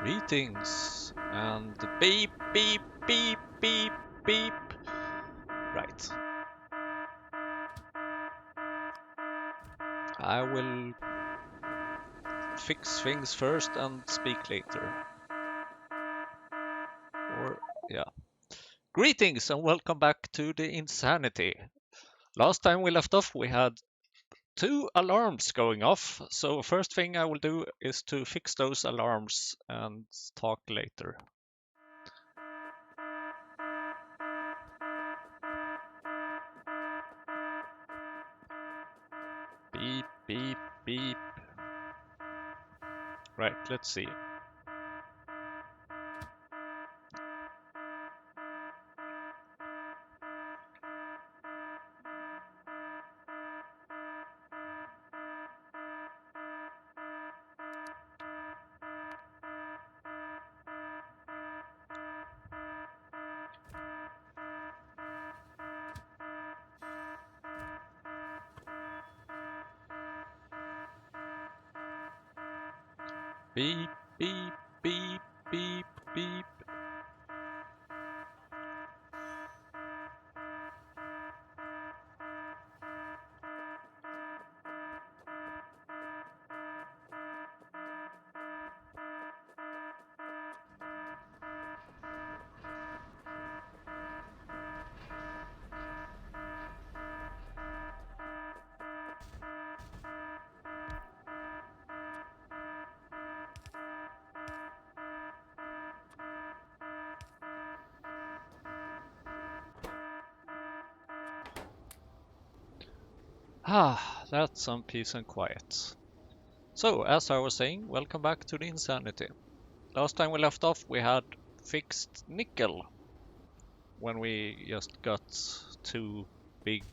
Greetings and beep, beep, beep, beep, beep. Right. I will fix things first and speak later. Or, yeah. Greetings and welcome back to the Insanity. Last time we left off, we had 2 alarms going off. So first thing I will do is to fix those alarms and talk later. Beep, beep, beep. Right, let's see. Beep, beep, beep, beep, beep. That's some peace and quiet. So, as I was saying, welcome back to the Insanity. Last time we left off, we had fixed nickel when we just got 2 big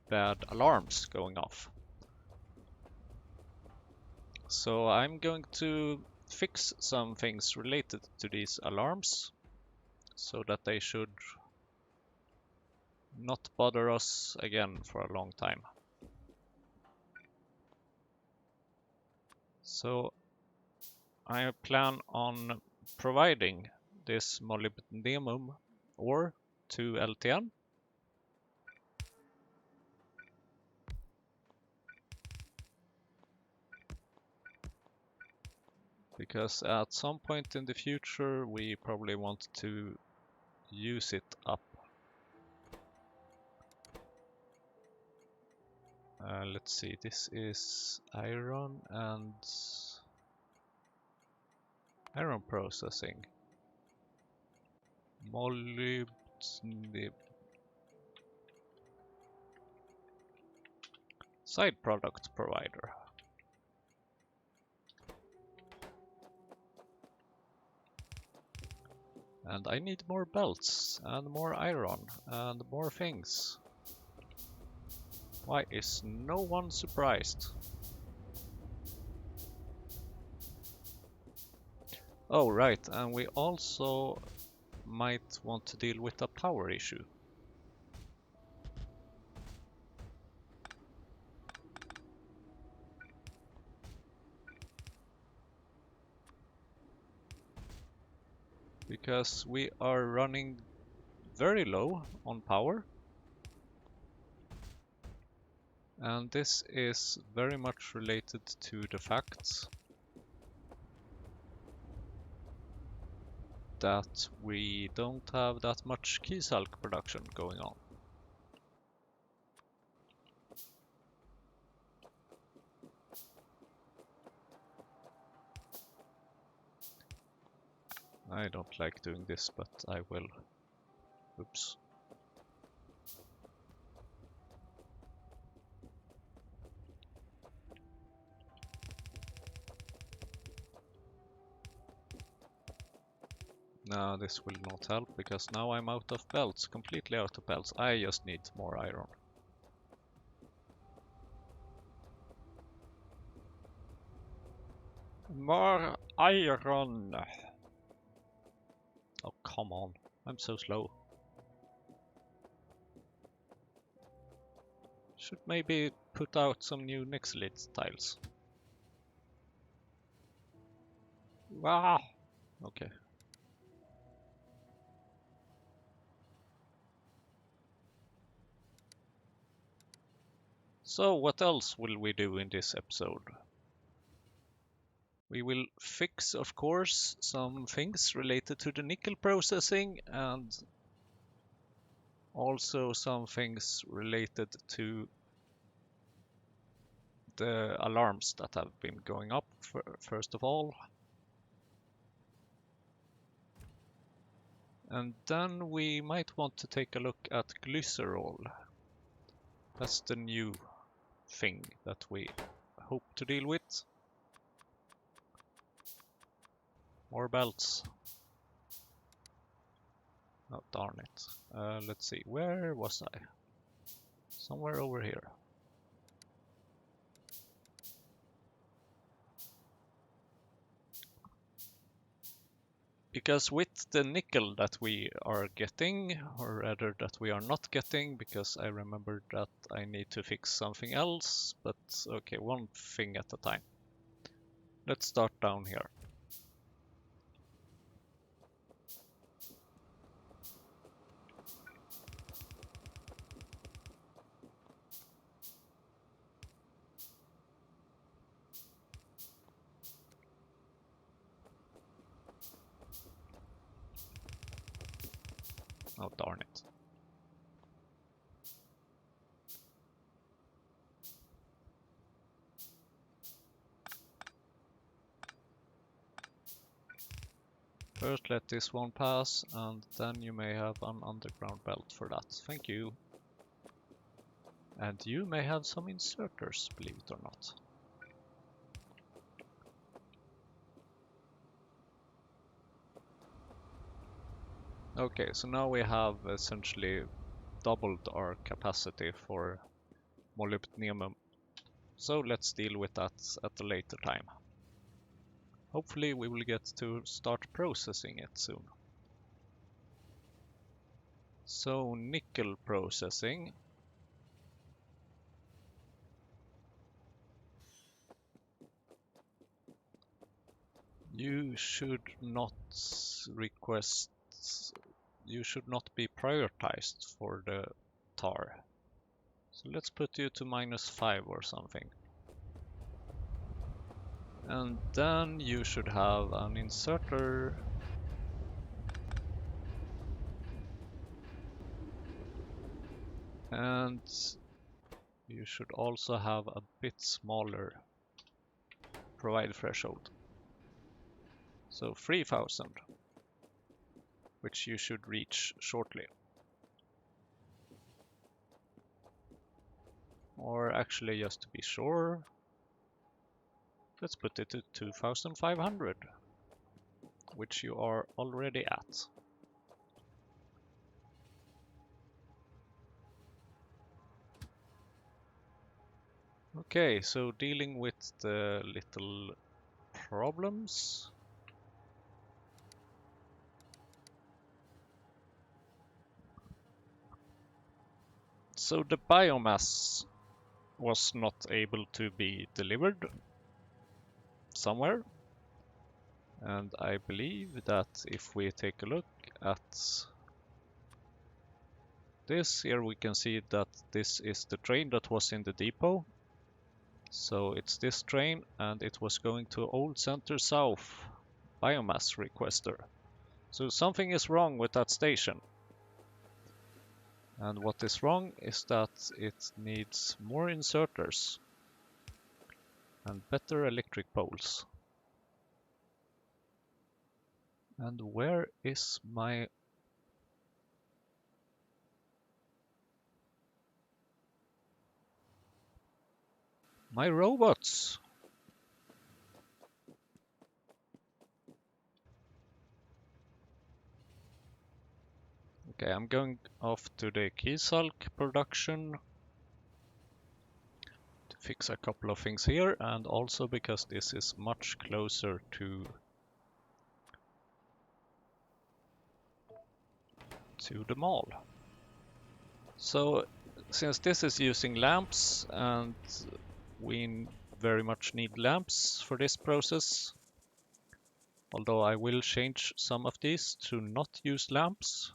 bad alarms going off. So I'm going to fix some things related to these alarms so that they should not bother us again for a long time. So I plan on providing this molybdenum ore to LTN. Because at some point in the future we probably want to use it up. Let's see, this is iron and iron processing. Molybdenum. Side product provider. And I need more belts and more iron and more things. Why is no one surprised? Oh right, and we also might want to deal with a power issue. Because we are running very low on power. And this is very much related to the fact that we don't have that much keysalk production going on. I don't like doing this, but I will. Oops. No, this will not help, because now I'm out of belts, completely out of belts. I just need more iron. More iron! Oh, come on. I'm so slow. Should maybe put out some new Nexelite tiles. Wow! Okay. So what else will we do in this episode? We will fix, of course, some things related to the nickel processing and also some things related to the alarms that have been going up first of all. And then we might want to take a look at glycerol. That's the new thing that we hope to deal with. More belts. Oh, darn it. Let's see, where was I? Somewhere over here. Because with the nickel that we are getting, or rather that we are not getting, because I remembered that I need to fix something else, but okay, one thing at a time. Let's start down here. Oh, darn it. First let this one pass, and then you may have an underground belt for that. Thank you. And you may have some inserters, believe it or not. Okay, so now we have essentially doubled our capacity for molybdenum. So let's deal with that at a later time. Hopefully we will get to start processing it soon. So nickel processing. You should not request, you should not be prioritized for the tar. So let's put you to -5 or something. And then you should have an inserter. And you should also have a bit smaller provide threshold. So 3000, which you should reach shortly. Or actually, just to be sure, let's put it to 2500, which you are already at. Okay, so dealing with the little problems. So the biomass was not able to be delivered somewhere. And I believe that if we take a look at this, here we can see that this is the train that was in the depot. So it's this train, and it was going to Old Center South biomass requester. So something is wrong with that station. And what is wrong is that it needs more inserters and better electric poles. And where is my robots? Okay, I'm going off to the Keysalk production to fix a couple of things here, and also because this is much closer to the mall. So since this is using lamps, and we very much need lamps for this process, Although I will change some of these to not use lamps.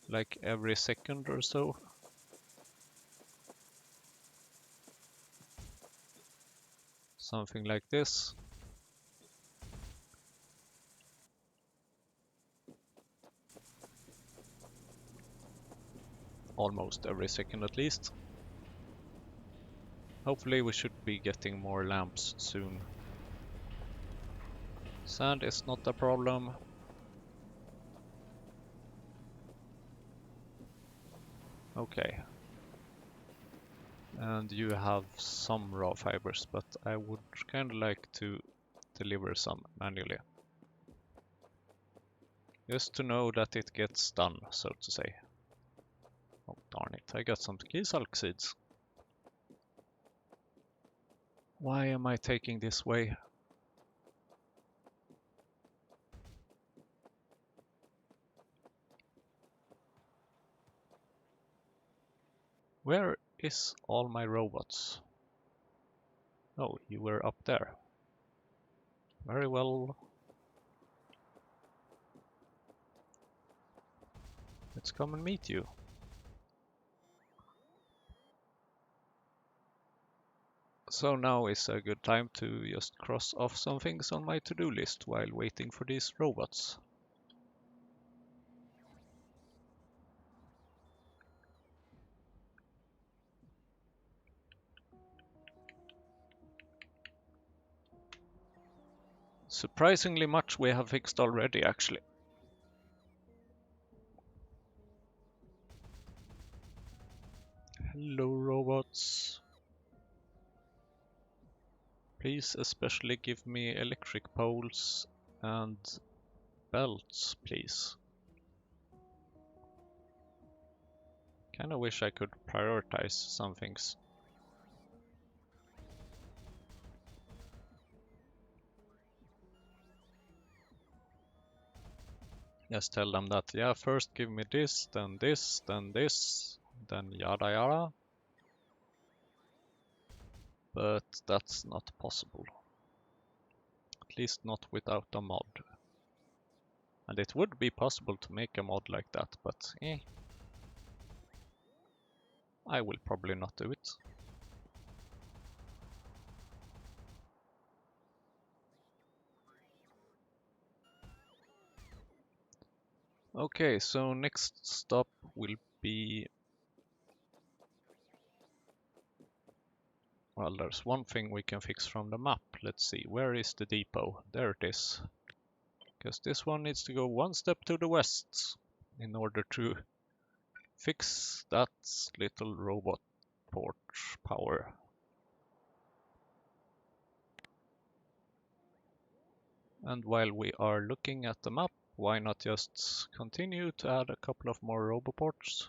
Like every second or so. Something like this. Almost every second at least. Hopefully we should be getting more lamps soon. Sand is not a problem. Okay. And you have some raw fibers, but I would kind of like to deliver some manually. Just to know that it gets done, so to say. Oh darn it, I got some Keysalk seeds. Why am I taking this way? Where is all my robots? Oh, you were up there. Very well. Let's come and meet you. So now is a good time to just cross off some things on my to-do list while waiting for these robots. Surprisingly much we have fixed already, actually. Hello, robots. Please especially give me electric poles and belts, please. Kinda wish I could prioritize some things. Just tell them that, yeah, first give me this, then this, then this, then yada yada. But that's not possible. At least not without a mod. And it would be possible to make a mod like that, but I will probably not do it. Okay, so next stop will be... Well, there's one thing we can fix from the map. Let's see, where is the depot? There it is. Because this one needs to go one step to the west in order to fix that little robot port power. And while we are looking at the map, why not just continue to add a couple of more roboports?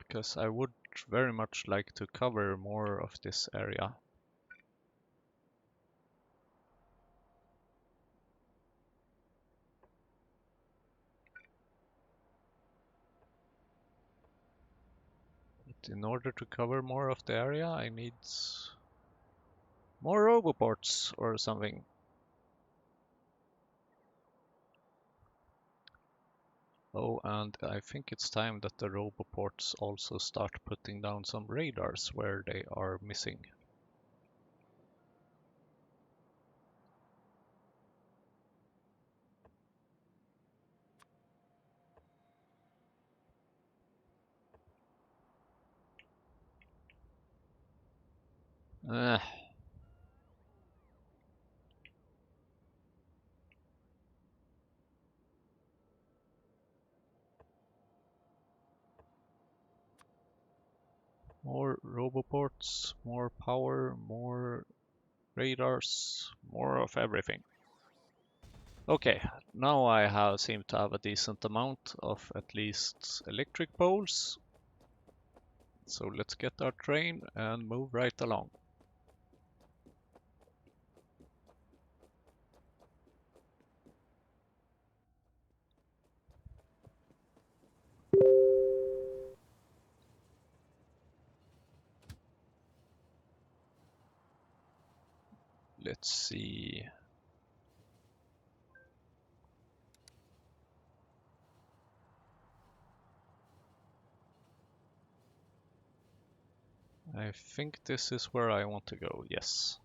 Because I would very much like to cover more of this area. But in order to cover more of the area, I need more roboports or something. Oh, and I think it's time that the roboports also start putting down some radars where they are missing. Eh. More roboports, more power, more radars, more of everything. Okay, now I seem to have a decent amount of at least electric poles. So let's get our train and move right along. Let's see. I think this is where I want to go, yes.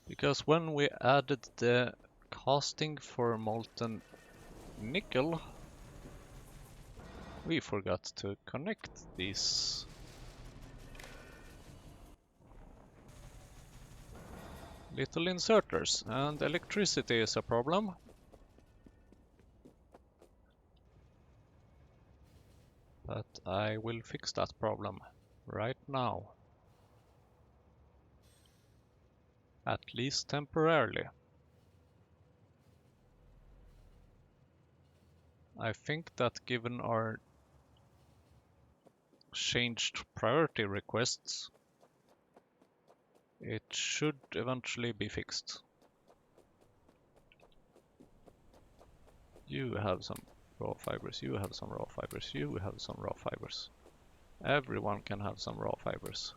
Because when we added the casting for molten nickel, we forgot to connect these little inserters, and electricity is a problem. But I will fix that problem right now. At least temporarily. I think that given our changed priority requests, it should eventually be fixed. You have some raw fibers, you have some raw fibers, you have some raw fibers. Everyone can have some raw fibers.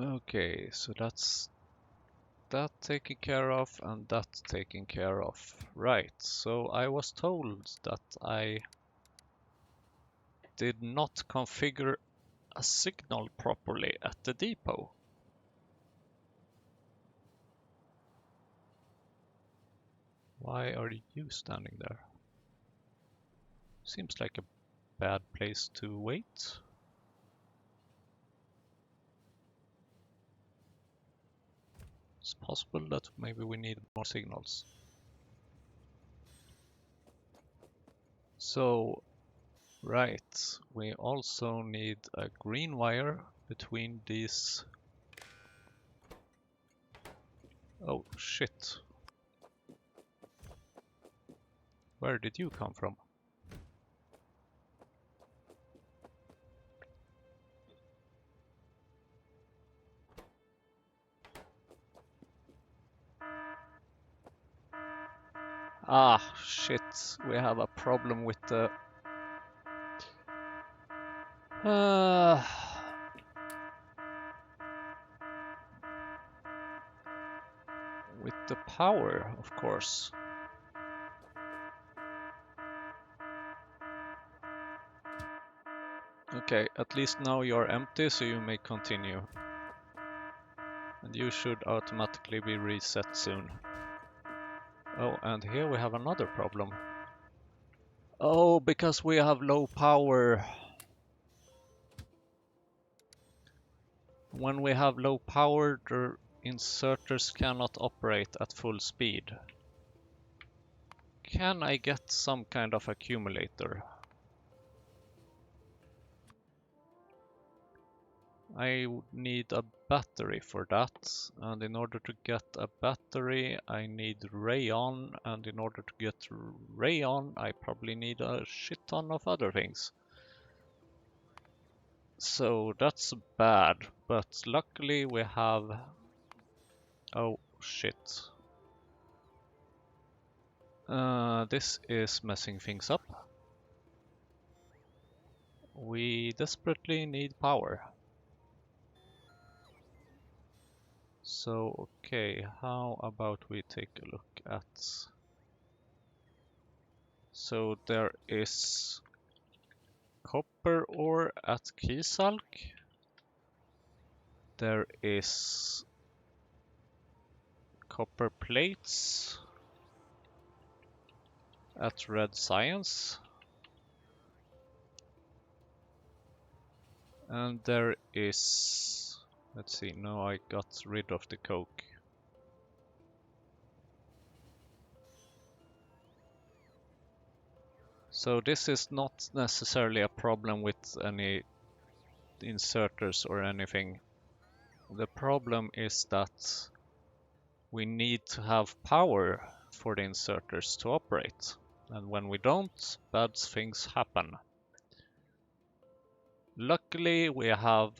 Okay, so that's that taken care of and that taken care of. Right, so I was told that I did not configure a signal properly at the depot. Why are you standing there? Seems like a bad place to wait. It's possible that maybe we need more signals. So, right, we also need a green wire between these. Oh shit. Where did you come from? Ah, shit. We have a problem with the... Uh, with the power, of course. Okay, at least now you're empty, so you may continue. And you should automatically be reset soon. Oh, and here we have another problem. Oh, because we have low power. When we have low power, the inserters cannot operate at full speed. Can I get some kind of accumulator? I need a battery for that, and in order to get a battery I need rayon, and in order to get rayon I probably need a shit ton of other things. So that's bad, but luckily we have... Oh shit. This is messing things up. We desperately need power. So, okay, how about we take a look at... So there is copper ore at Kisalk. There is copper plates at Red Science. And there is Let's see, no, I got rid of the coke. So this is not necessarily a problem with any inserters or anything. The problem is that we need to have power for the inserters to operate. And when we don't, bad things happen. Luckily, we have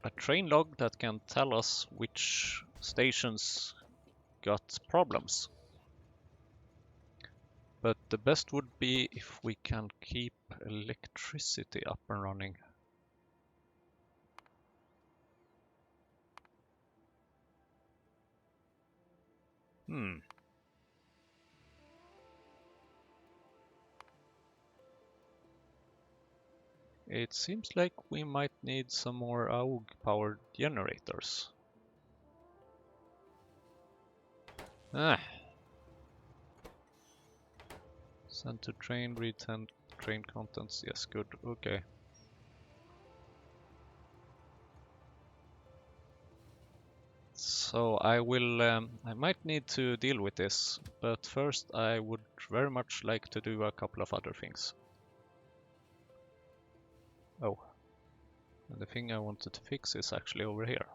a train log that can tell us which stations got problems. But the best would be if we can keep electricity up and running. It seems like we might need some more AUG-powered generators. Ah. Send to train, read 10 train contents. Yes, good. Okay. So I will, I might need to deal with this, but first I would very much like to do a couple of other things. Oh, and the thing I wanted to fix is actually over here.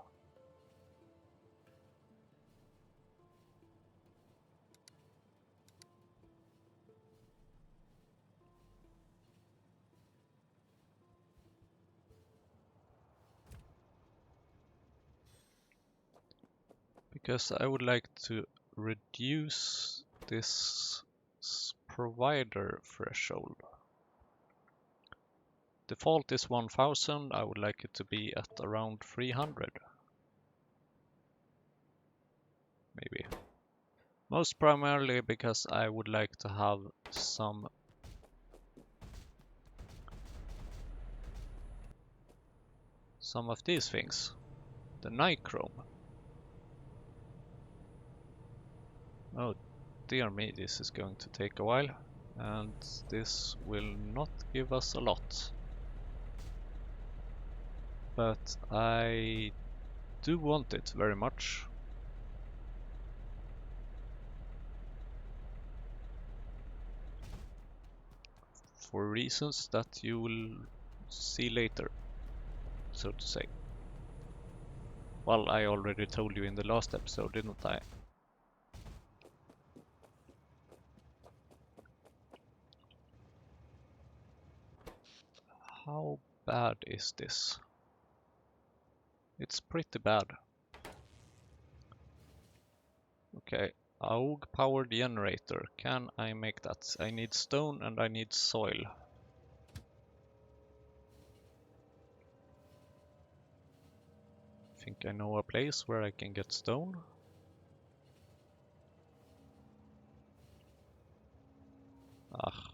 Because I would like to reduce this provider threshold. Default is 1000, I would like it to be at around 300. Maybe. Most primarily because I would like to have some of these things. The nichrome. Oh dear me, this is going to take a while, and this will not give us a lot. But I do want it very much. For reasons that you will see later, so to say. Well, I already told you in the last episode, didn't I? How bad is this? It's pretty bad. Okay, AUG power generator. Can I make that? I need stone and I need soil. I think I know a place where I can get stone. Ah.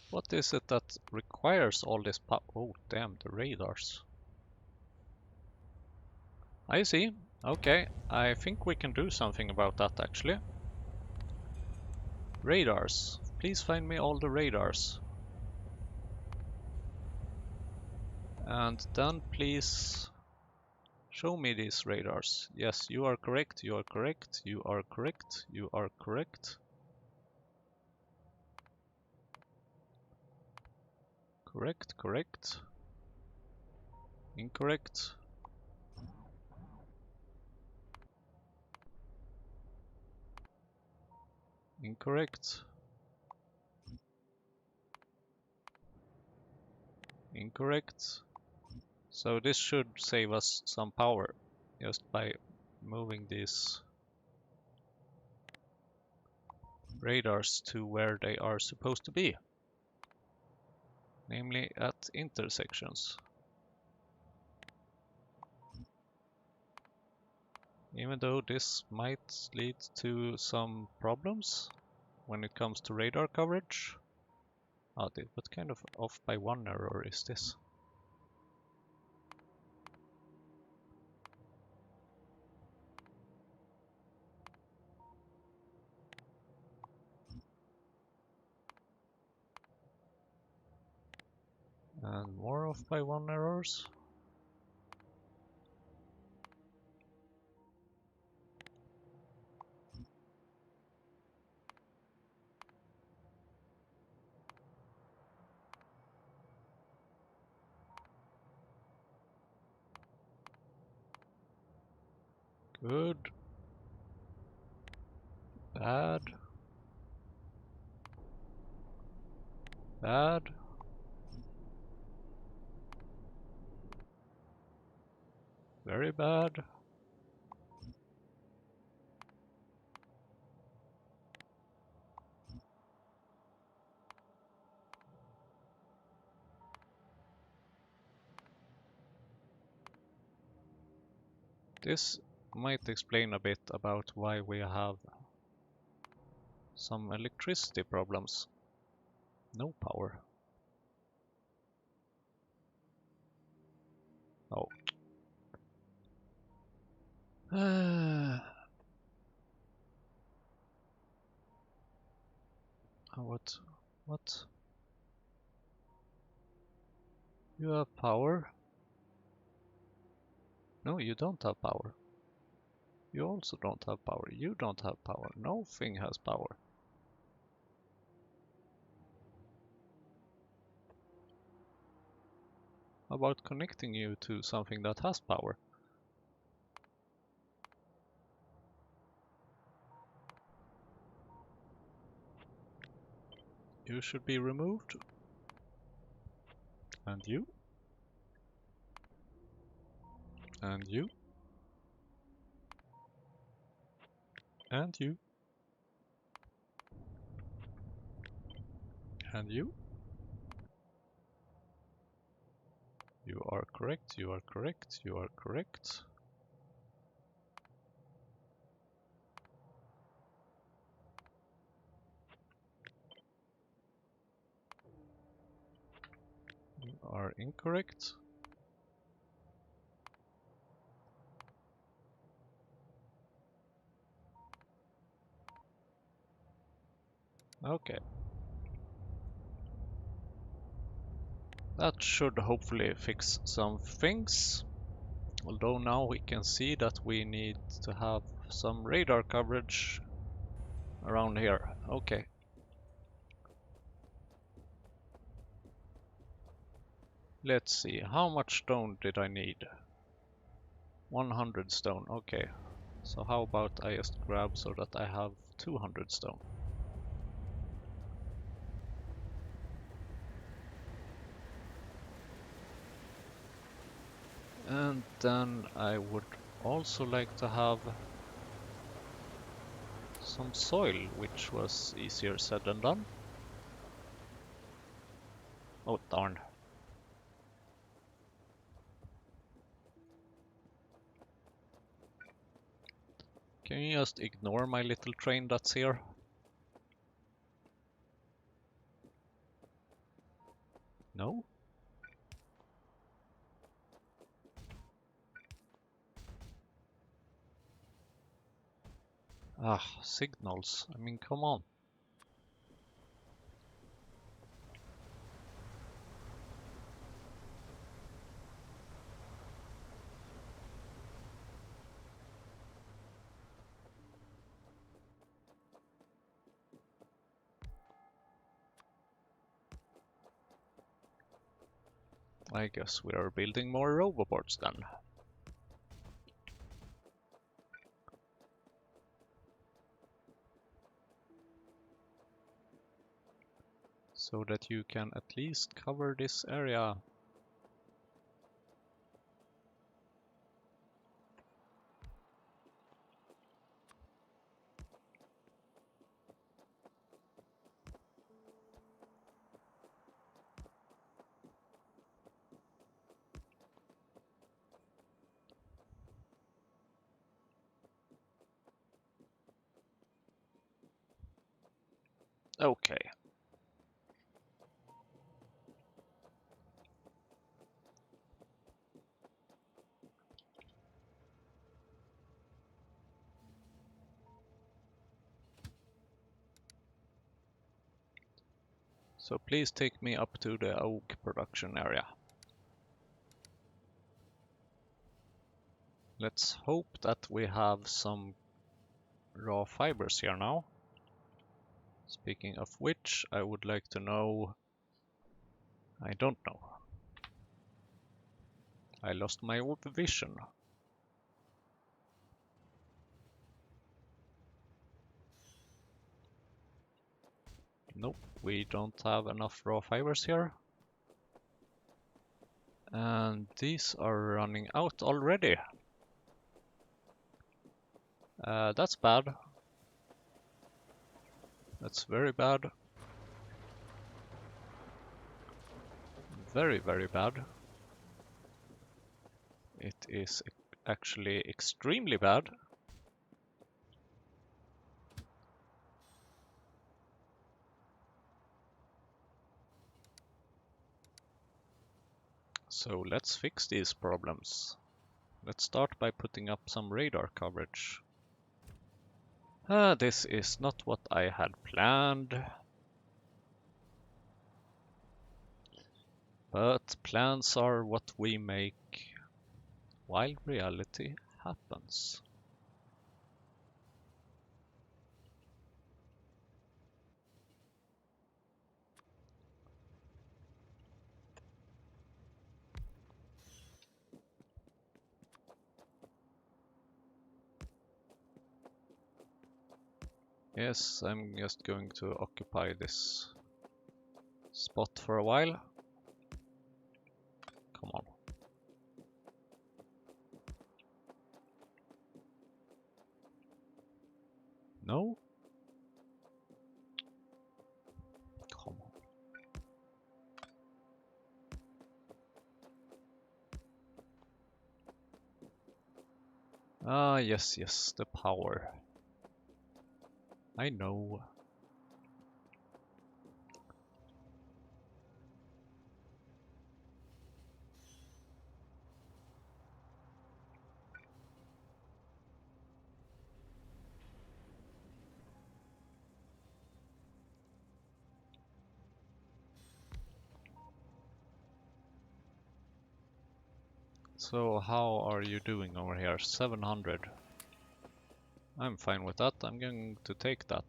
What is it that requires all this power? Oh, damn, the radars. I see. Okay, I think we can do something about that actually. Radars. Please find me all the radars. And then please show me these radars. Yes, you are correct, you are correct, you are correct, you are correct. Correct, correct. Incorrect. Incorrect. Incorrect. So this should save us some power just by moving these radars to where they are supposed to be, namely at intersections. Even though this might lead to some problems when it comes to radar coverage. Oh, what kind of off by 1 error is this? And more off by 1 errors. Good. Bad. Bad. Very bad. This might explain a bit about why we have some electricity problems. No power. Oh. What? What? You have power? No, you don't have power. You also don't have power. You don't have power. Nothing has power. How about connecting you to something that has power? You should be removed. And you. And you. And you. And you. You are correct, you are correct, you are correct. You are incorrect. Okay. That should hopefully fix some things. Although now we can see that we need to have some radar coverage around here. Okay. Let's see, how much stone did I need? 100 stone, okay. So how about I just grab so that I have 200 stone? And then I would also like to have some soil, which was easier said than done. Oh darn. Can you just ignore my little train that's here? No? Ah, signals. I mean, come on. I guess we are building more roboboards then. So that you can at least cover this area. Okay. So please take me up to the oak production area. Let's hope that we have some raw fibers here now. Speaking of which, I would like to know... I don't know. I lost my vision. Nope, we don't have enough raw fibers here. And these are running out already. That's bad. That's very bad. Very, very bad. It is actually extremely bad. So let's fix these problems. Let's start by putting up some radar coverage. This is not what I had planned. But plans are what we make while reality happens. Yes, I'm just going to occupy this spot for a while. Come on. No? Come on. Ah, yes, yes, the power. I know. So how are you doing over here? 700. I'm fine with that. I'm going to take that.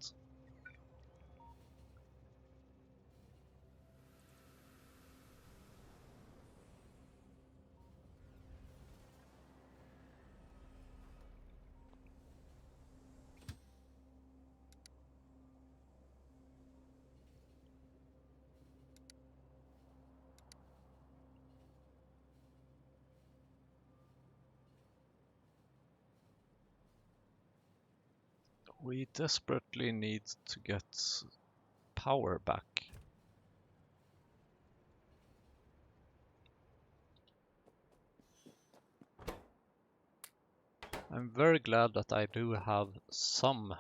We desperately need to get power back. I'm very glad that I do have some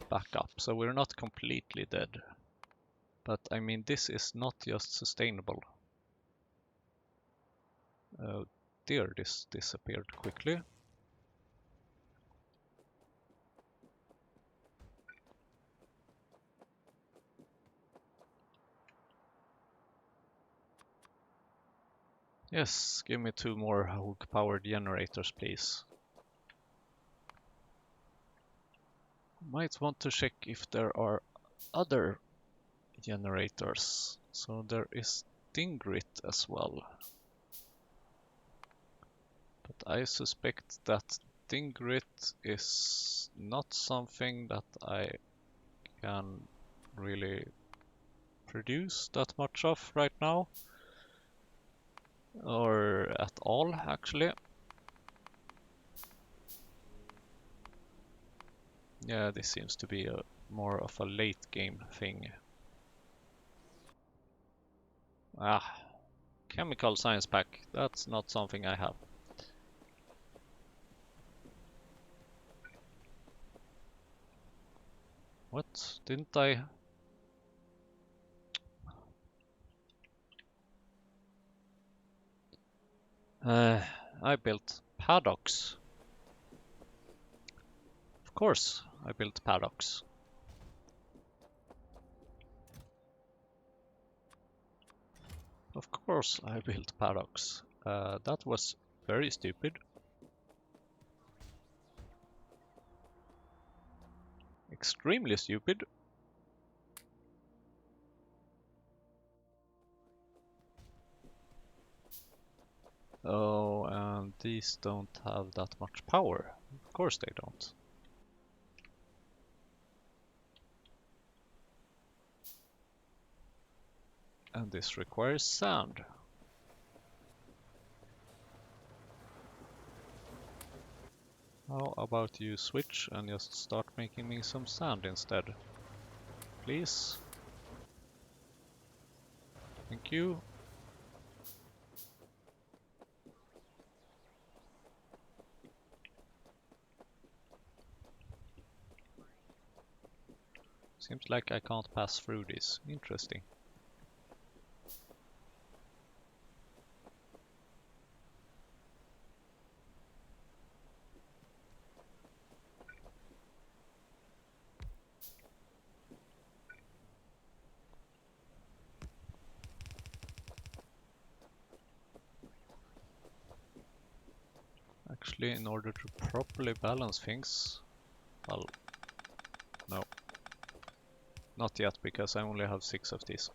backup, so we're not completely dead. But I mean, this is not just sustainable. Oh dear, this disappeared quickly. Yes, give me 2 more Hulk-powered generators, please. Might want to check if there are other generators. So there is Dingrit as well. But I suspect that Dingrit is not something that I can really produce that much of right now. Or at all, actually. Yeah, this seems to be more of a late game thing. Ah, chemical science pack. That's not something I have. What? Didn't I? I built paddocks. Of course, I built paddocks. Of course I built paddocks. That was very stupid. Extremely stupid. Oh, and these don't have that much power. Of course they don't. And this requires sand. How about you switch and just start making me some sand instead? Please? Thank you. Seems like I can't pass through this. Interesting. Actually, in order to properly balance things, well, no. Not yet, because I only have 6 of these.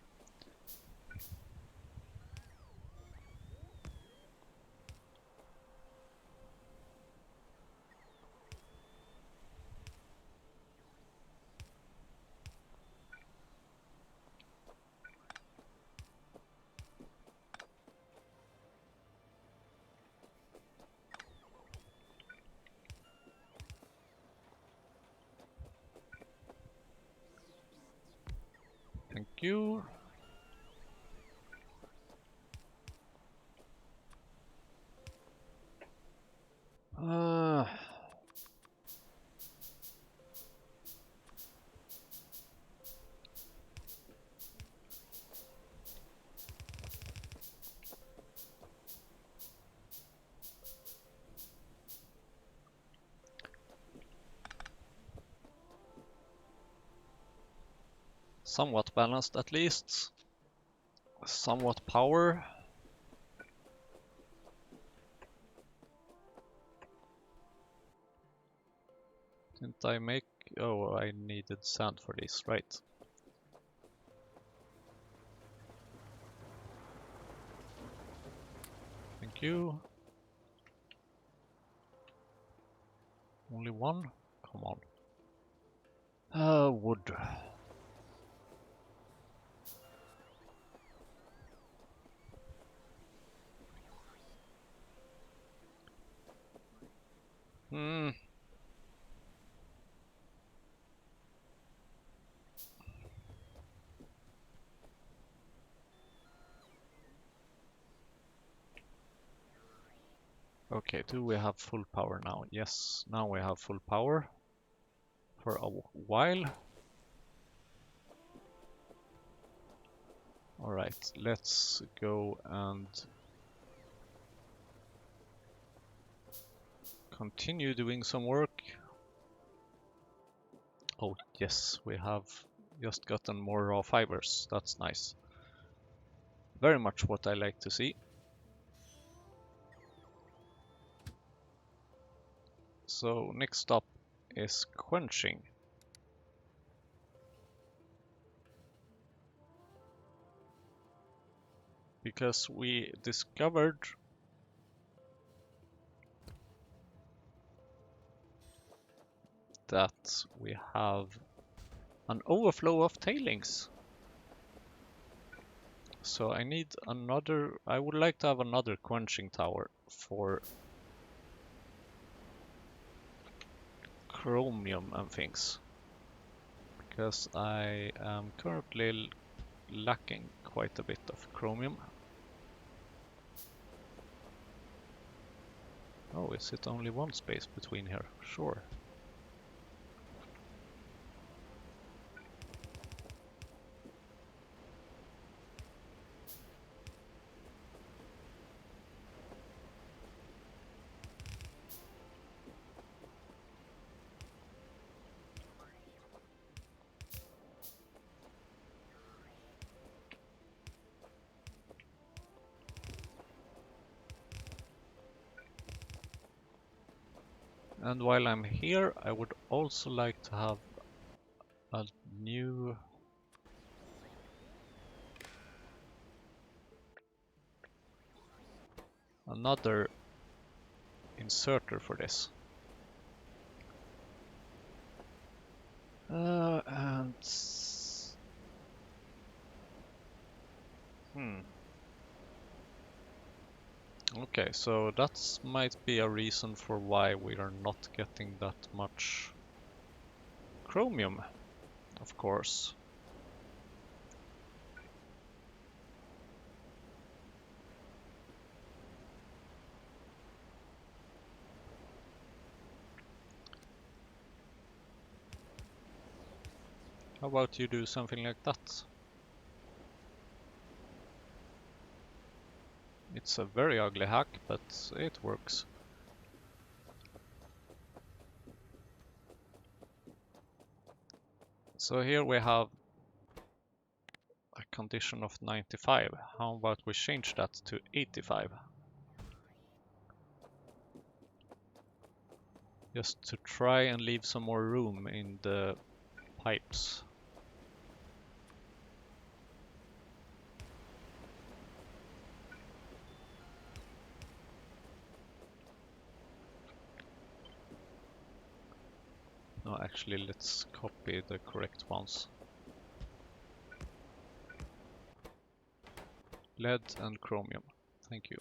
Thank you. Uh, Somewhat balanced at least. Somewhat power. Didn't I make... Oh, I needed sand for this, right. Thank you. Only one? Come on. Wood. Hmm. Okay, do we have full power now? Yes, now we have full power. For a while. Alright, let's go and continue doing some work. Oh yes, we have just gotten more raw fibers. That's nice. Very much what I like to see. So next up is quenching. Because we discovered that we have an overflow of tailings. So I need another, I would like to have another quenching tower for chromium and things. Because I am currently lacking quite a bit of chromium. Oh, is it only one space between here? Sure. And while I'm here, I would also like to have a new another inserter for this. And okay, so that might be a reason for why we are not getting that much chromium, of course. How about you do something like that? It's a very ugly hack, but it works. So here we have a condition of 95. How about we change that to 85? Just to try and leave some more room in the pipes. No, actually, let's copy the correct ones. Lead and chromium. Thank you.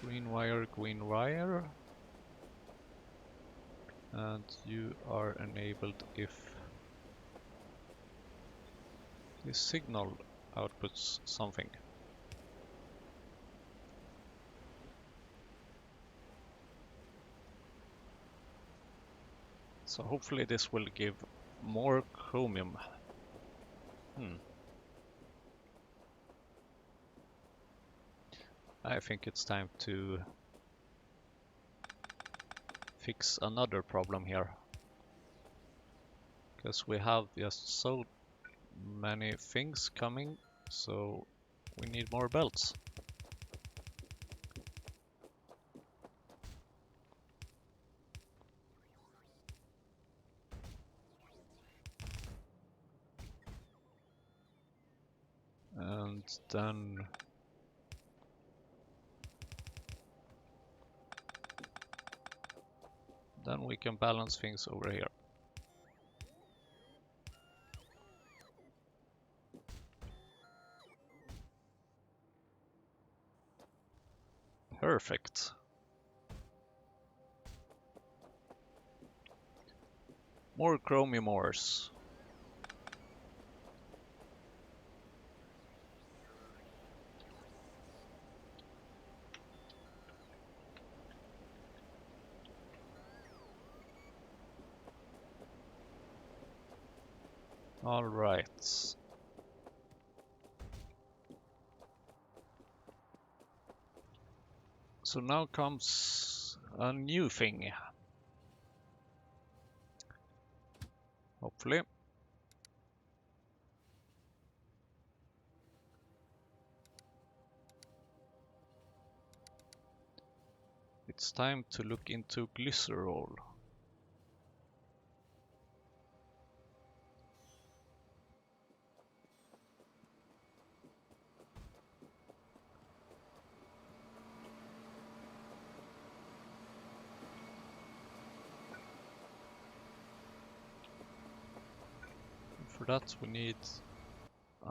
Green wire. And you are enabled if this signal outputs something. So hopefully this will give more chromium. I think it's time to fix another problem here. Because we have just so many things coming, so we need more belts. And then we can balance things over here. Perfect. More chromium ores. All right. So now comes a new thing. Hopefully. It's time to look into glycerol. For that we need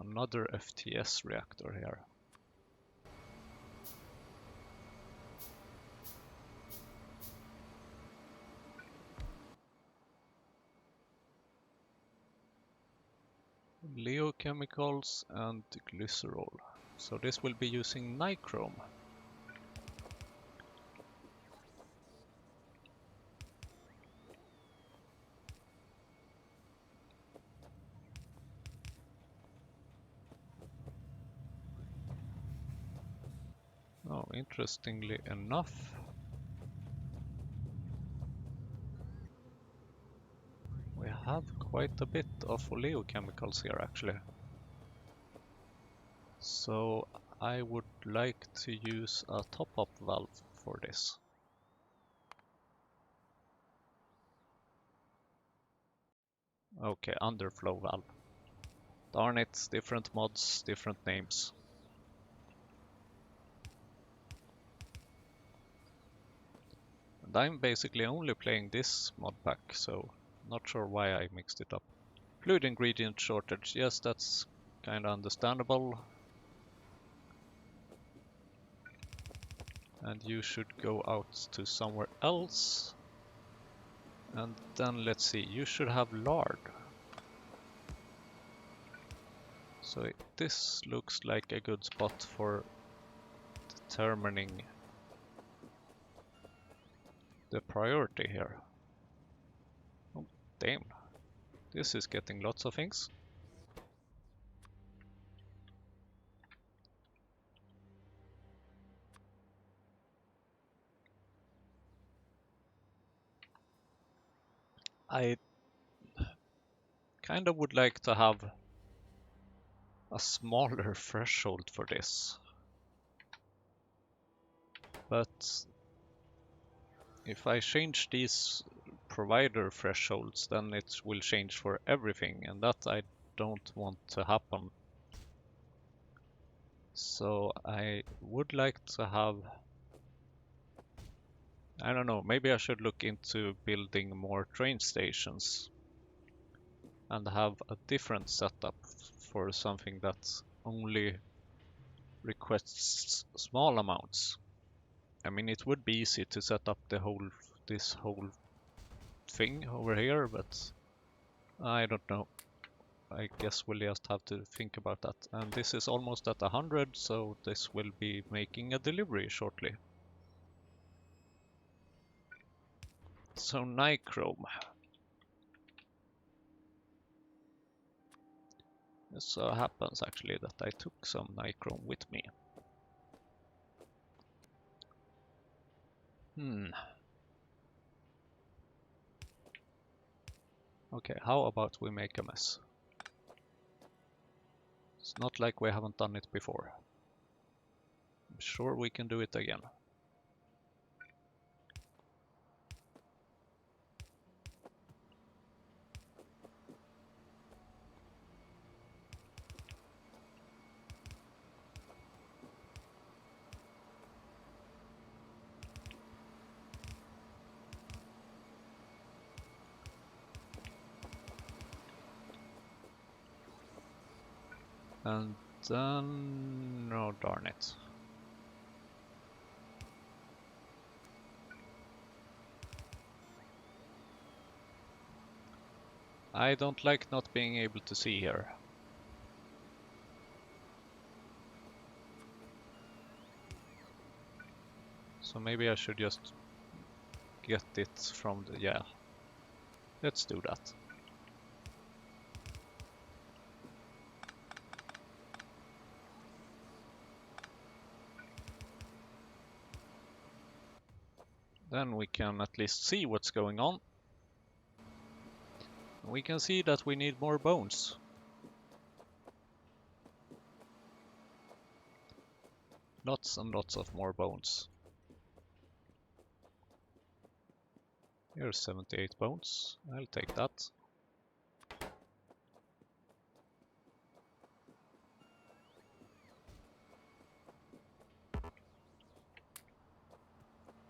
another FTS reactor here. Oleochemicals and glycerol. So this will be using nichrome. Oh, interestingly enough, we have quite a bit of oleochemicals here actually. So I would like to use a top-up valve for this. Okay, underflow valve. Darn it, different mods, different names. And I'm basically only playing this mod pack, so not sure why I mixed it up. Fluid ingredient shortage, yes, that's kinda understandable. And you should go out to somewhere else. And then let's see, you should have lard. So this looks like a good spot for determining the priority here. Oh, damn. This is getting lots of things. I kind of would like to have a smaller threshold for this. But if I change these provider thresholds, then it will change for everything, and that I don't want to happen. So I would like to have, I don't know, maybe I should look into building more train stations and have a different setup for something that only requests small amounts. I mean, it would be easy to set up this whole thing over here, but I don't know. I guess we'll just have to think about that. And this is almost at 100, so this will be making a delivery shortly. So nichrome. It so happens actually that I took some nichrome with me. Okay, how about we make a mess? It's not like we haven't done it before. I'm sure we can do it again. And then, no, darn it. I don't like not being able to see here. So maybe I should just get it from the, yeah. Let's do that. Then we can at least see what's going on. We can see that we need more bones. Lots and lots of more bones. Here's 78 bones. I'll take that.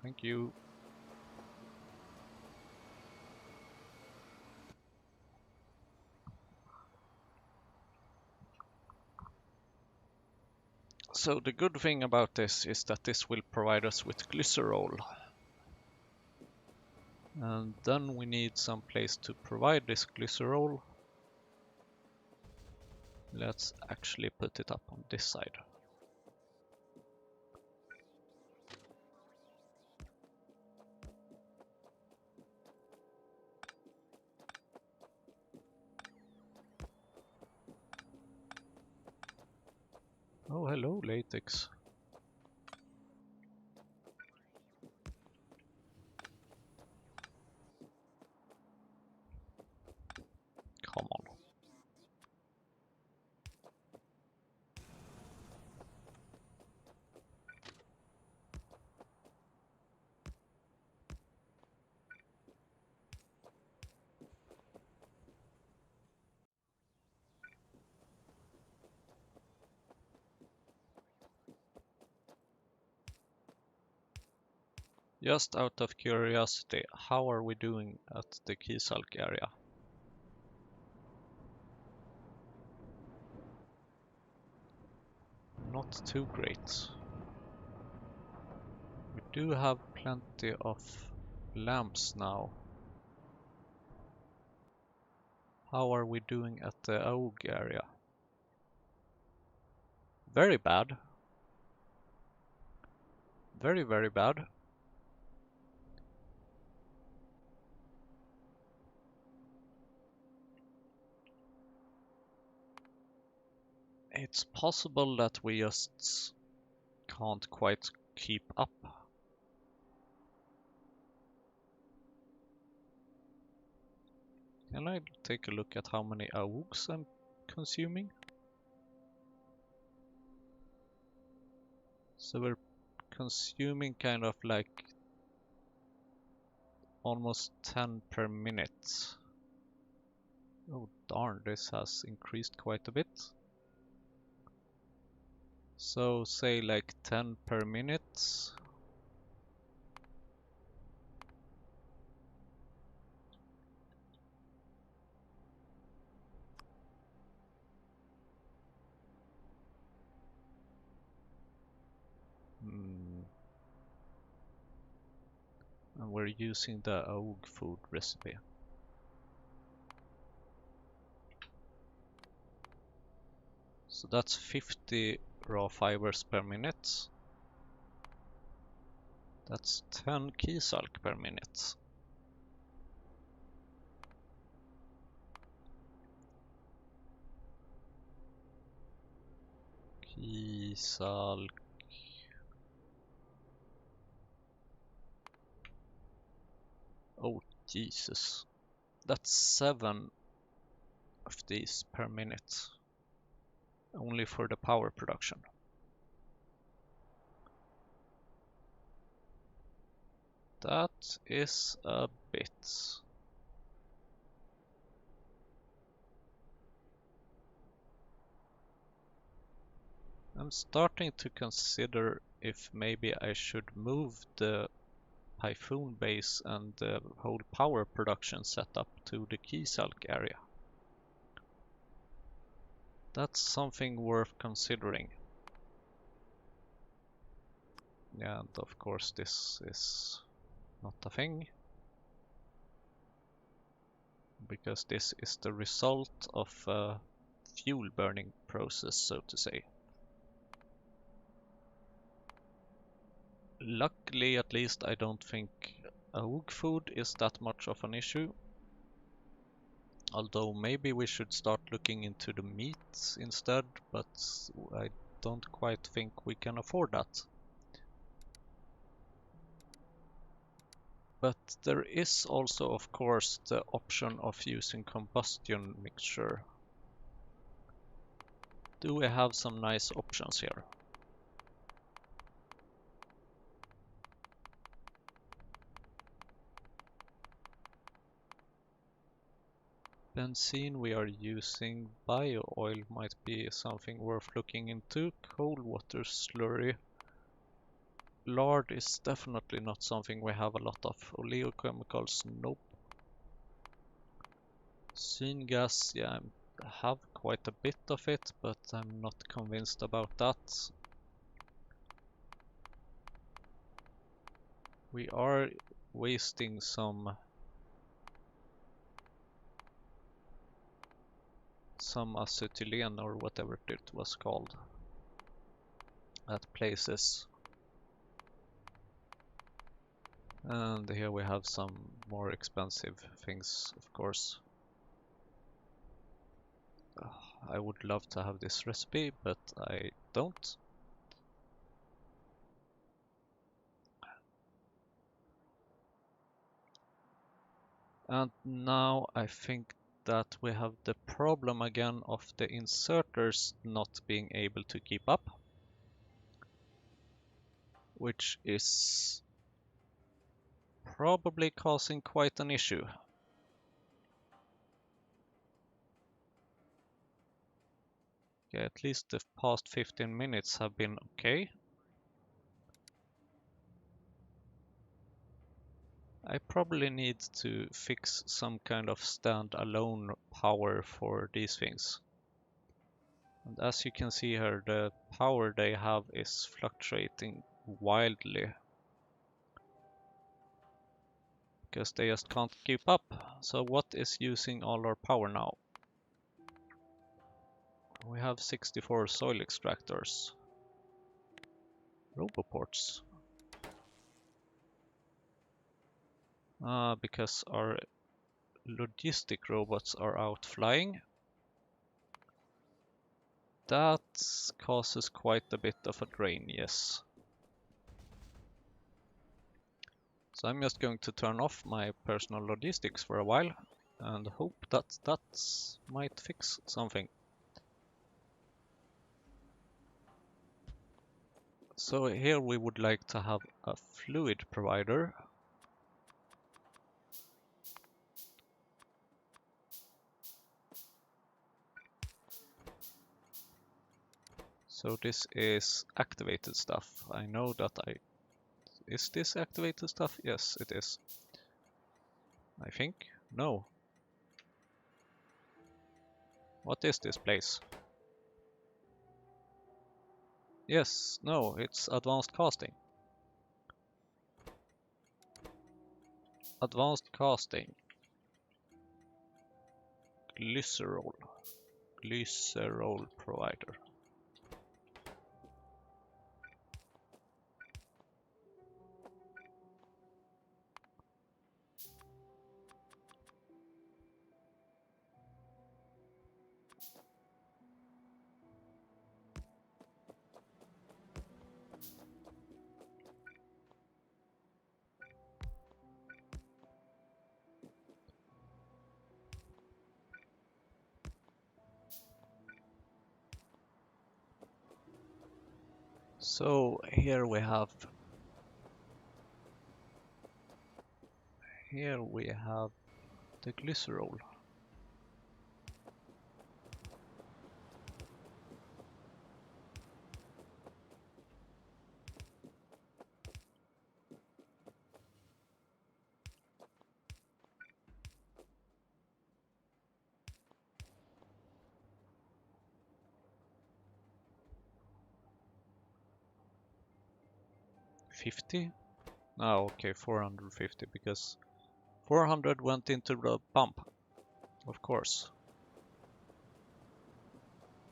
Thank you. So the good thing about this is that this will provide us with glycerol. And then we need some place to provide this glycerol. Let's actually put it up on this side. Oh, hello, latex. Come on. Just out of curiosity, how are we doing at the Kisalk area? Not too great. We do have plenty of lamps now. How are we doing at the AUG area? Very bad. Very, very bad. It's possible that we just can't quite keep up. Can I take a look at how many AUGs I'm consuming? So we're consuming kind of like almost 10 per minute. Oh darn, this has increased quite a bit. So say like 10 per minute. And we're using the AUG food recipe. So that's 50 raw fibers per minute. That's 10 Kisalk per minute. Kisalk. Oh Jesus. That's 7 of these per minute. Only for the power production. That is a bit. I'm starting to consider if maybe I should move the Typhoon base and the whole power production setup to the Kisalk area. That's something worth considering. Yeah, and of course this is not a thing, because this is the result of a fuel burning process, so to say. Luckily, at least, I don't think AUG food is that much of an issue. Although maybe we should start looking into the meat instead, but I don't quite think we can afford that. But there is also, of course, the option of using combustion mixture. Do we have some nice options here? Benzene we are using. Bio oil might be something worth looking into. Cold water slurry. Lard is definitely not something we have a lot of. Oleochemicals, nope. Syngas, yeah, I have quite a bit of it, but I'm not convinced about that. We are wasting some acetylene or whatever it was called at places. And here we have some more expensive things, of course. I would love to have this recipe, but I don't. And now I think that we have the problem again of the inserters not being able to keep up, which is probably causing quite an issue. Okay, at least the past 15 minutes have been okay. I probably need to fix some kind of stand-alone power for these things. And as you can see here, the power they have is fluctuating wildly. Because they just can't keep up. So what is using all our power now? We have 64 soil extractors. Roboports. Because our logistic robots are out flying. That causes quite a bit of a drain, yes. So I'm just going to turn off my personal logistics for a while and hope that that might fix something. So here we would like to have a fluid provider. So this is activated stuff. I know that Is this activated stuff? Yes, it is. I think. No. What is this place? Yes, no, it's advanced casting. Advanced casting. Glycerol. Glycerol provider. So here we have the glycerol. $50? Oh, okay, 450 because 400 went into the pump, of course.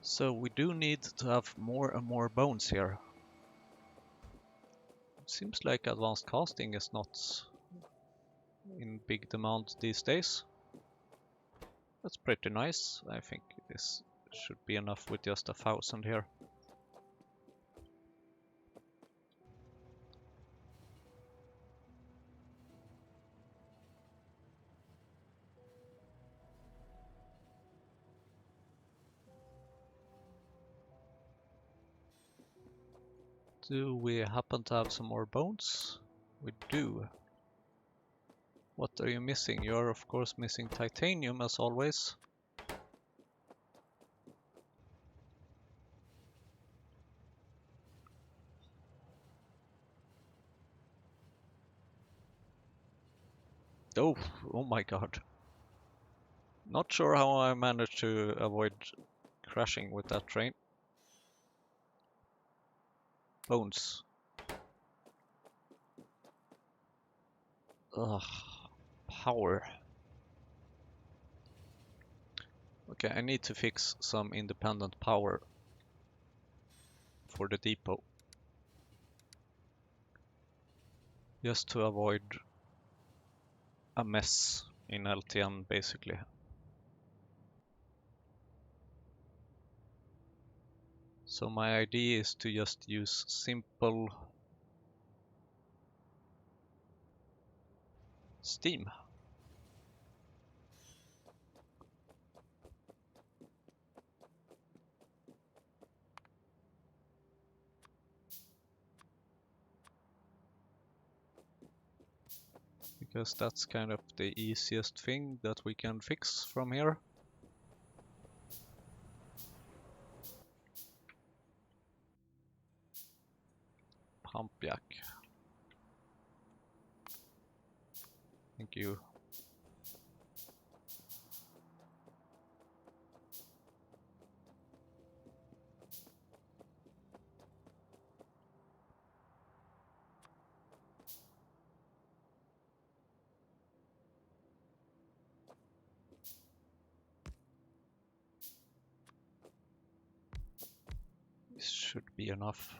So we do need to have more and more bones here. It seems like advanced casting is not in big demand these days. That's pretty nice. I think this should be enough with just 1,000 here. Do we happen to have some more bones? We do. What are you missing? You are of course missing titanium as always. Oh, oh my god. Not sure how I managed to avoid crashing with that train. Bones. Ugh. Power. Okay, I need to fix some independent power for the depot. Just to avoid a mess in LTN basically. So my idea is to just use simple steam. Because that's kind of the easiest thing that we can fix from here. Pump jack. Thank you. This should be enough.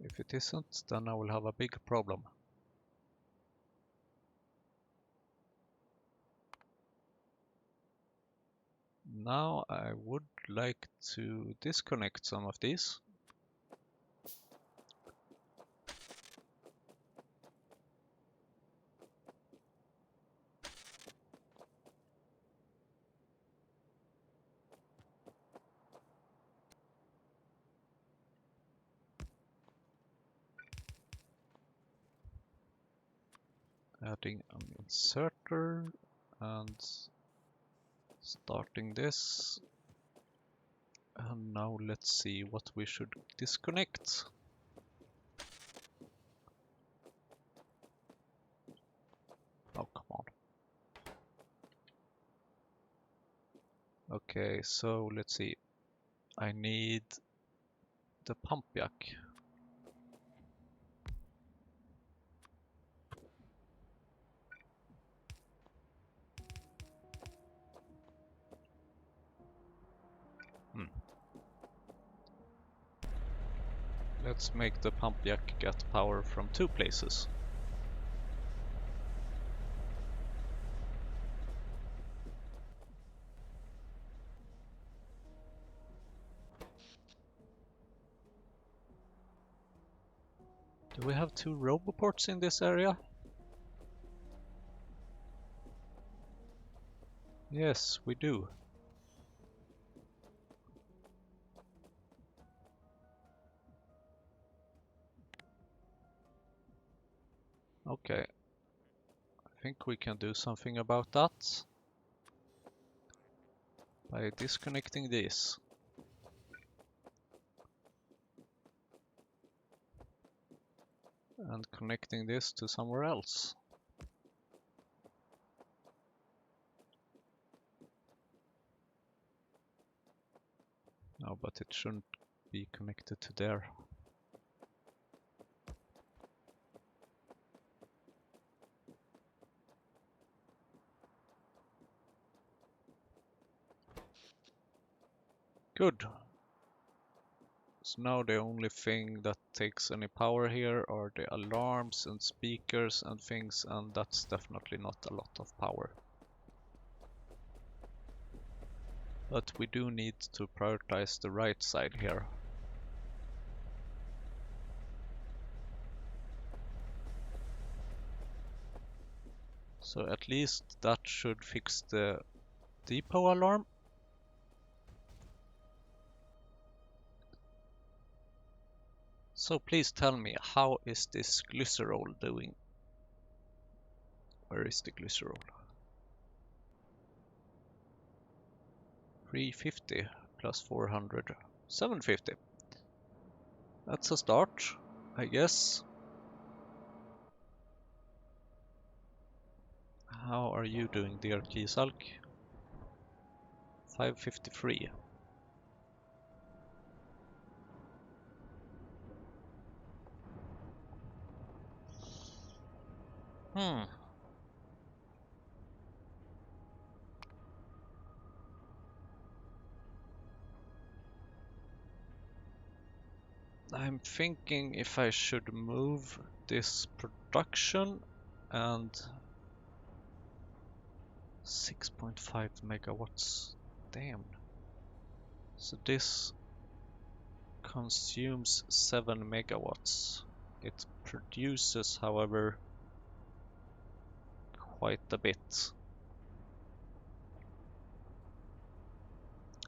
If it isn't, then I will have a big problem. Now I would like to disconnect some of these. Adding an inserter and starting this. And now let's see what we should disconnect. Oh, come on. Okay, so let's see. I need the pump jack. Let's make the pump jack get power from 2 places. Do we have 2 roboports in this area? Yes, we do. Okay. I think we can do something about that by disconnecting this. And connecting this to somewhere else. No, but it shouldn't be connected to there. Good. So now the only thing that takes any power here are the alarms and speakers and things, and that's definitely not a lot of power. But we do need to prioritize the right side here. So at least that should fix the depot alarm. So please tell me, how is this glycerol doing? Where is the glycerol? 350 plus 400, 750. That's a start, I guess. How are you doing, dear Kisalk? 553. I'm thinking if I should move this production and 6.5 megawatts. Damn. So this consumes 7 megawatts. It produces, however, quite a bit.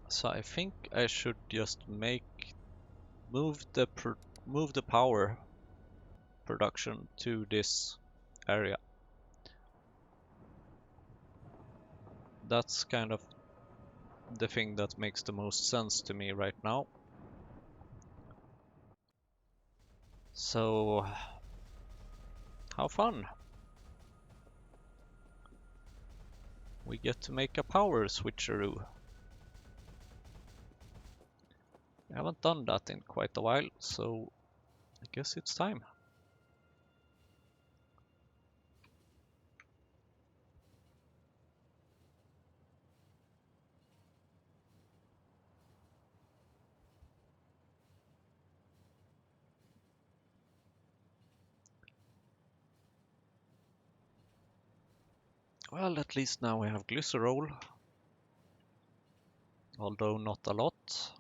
So I think I should just move the power production to this area. That's kind of the thing that makes the most sense to me right now. So, how fun! we get to make a power switcheroo. We haven't done that in quite a while, so I guess it's time. Well, at least now we have glycerol, although not a lot.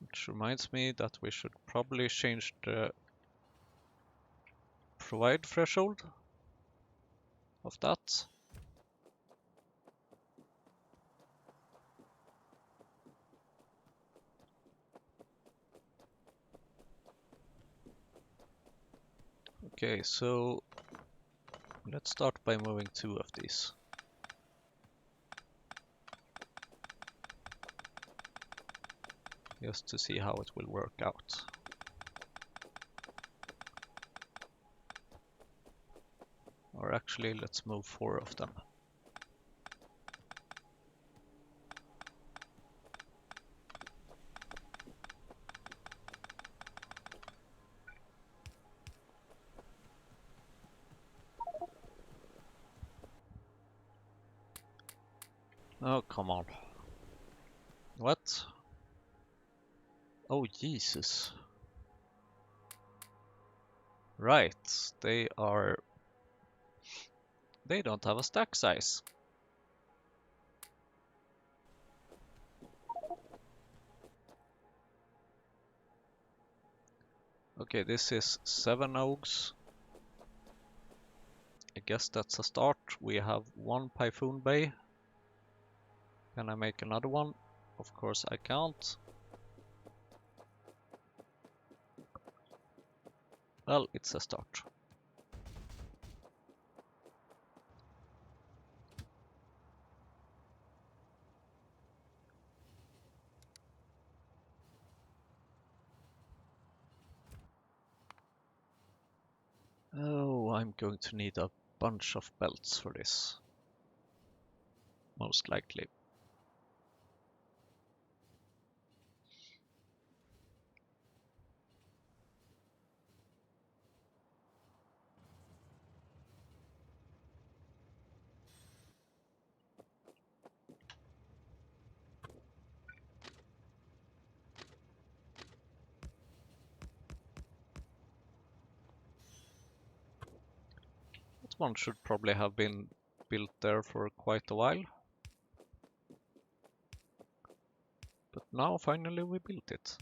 Which reminds me that we should probably change the provide threshold of that. Okay, so let's start by moving 2 of these. Just to see how it will work out. Or actually, let's move 4 of them. Oh, come on. What? Oh, Jesus. Right, they don't have a stack size. Okay, this is 7 oaks. I guess that's a start. We have 1 Typhoon Bay. Can I make another one? Of course I can't. Well, it's a start. Oh, I'm going to need a bunch of belts for this. Most likely. That one should probably have been built there for quite a while. But now finally we built it.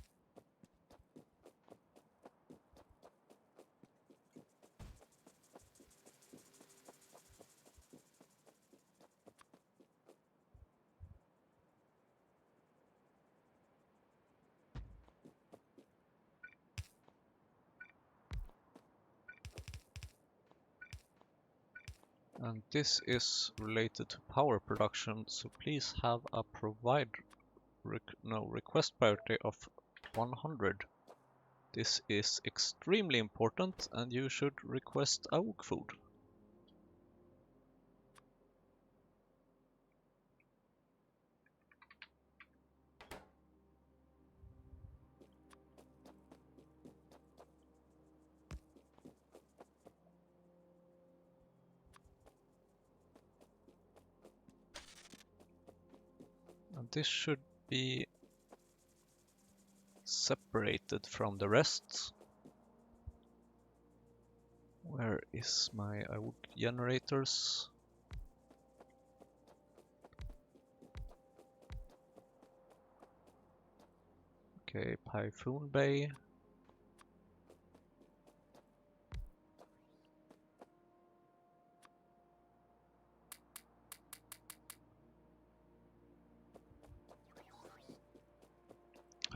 And this is related to power production, so please have a request priority of 100. This is extremely important and you should request oak food. And this should be separated from the rest. Where is my oak generators? Okay, Typhoon Bay.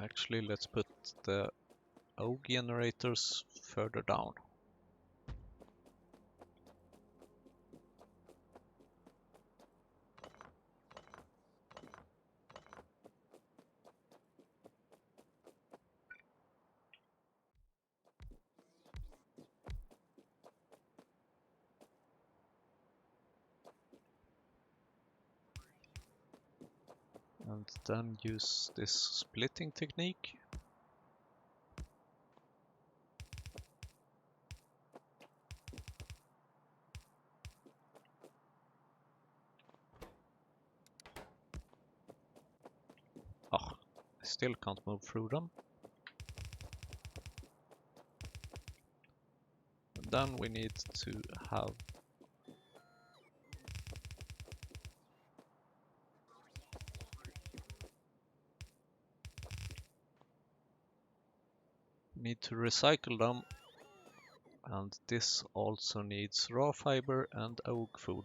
Actually, let's put the oak generators further down. And then use this splitting technique. Oh, I still can't move through them. And then we need to have to recycle them, and this also needs raw fiber and oak food.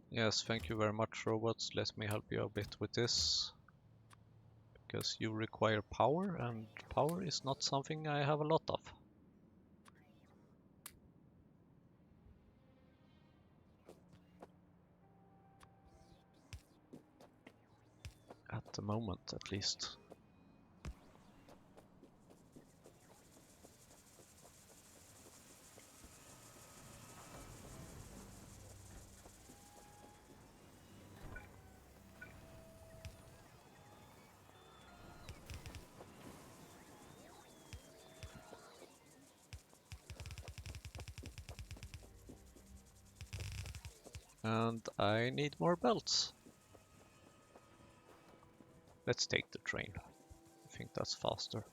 Yes, thank you very much, robots. Let me help you a bit with this, because you require power, and power is not something I have a lot of. At the moment, at least. And I need more belts. Let's take the train. I think that's faster.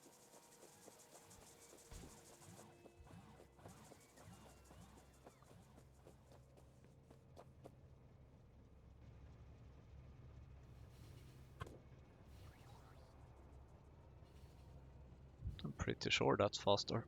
I'm pretty sure that's faster.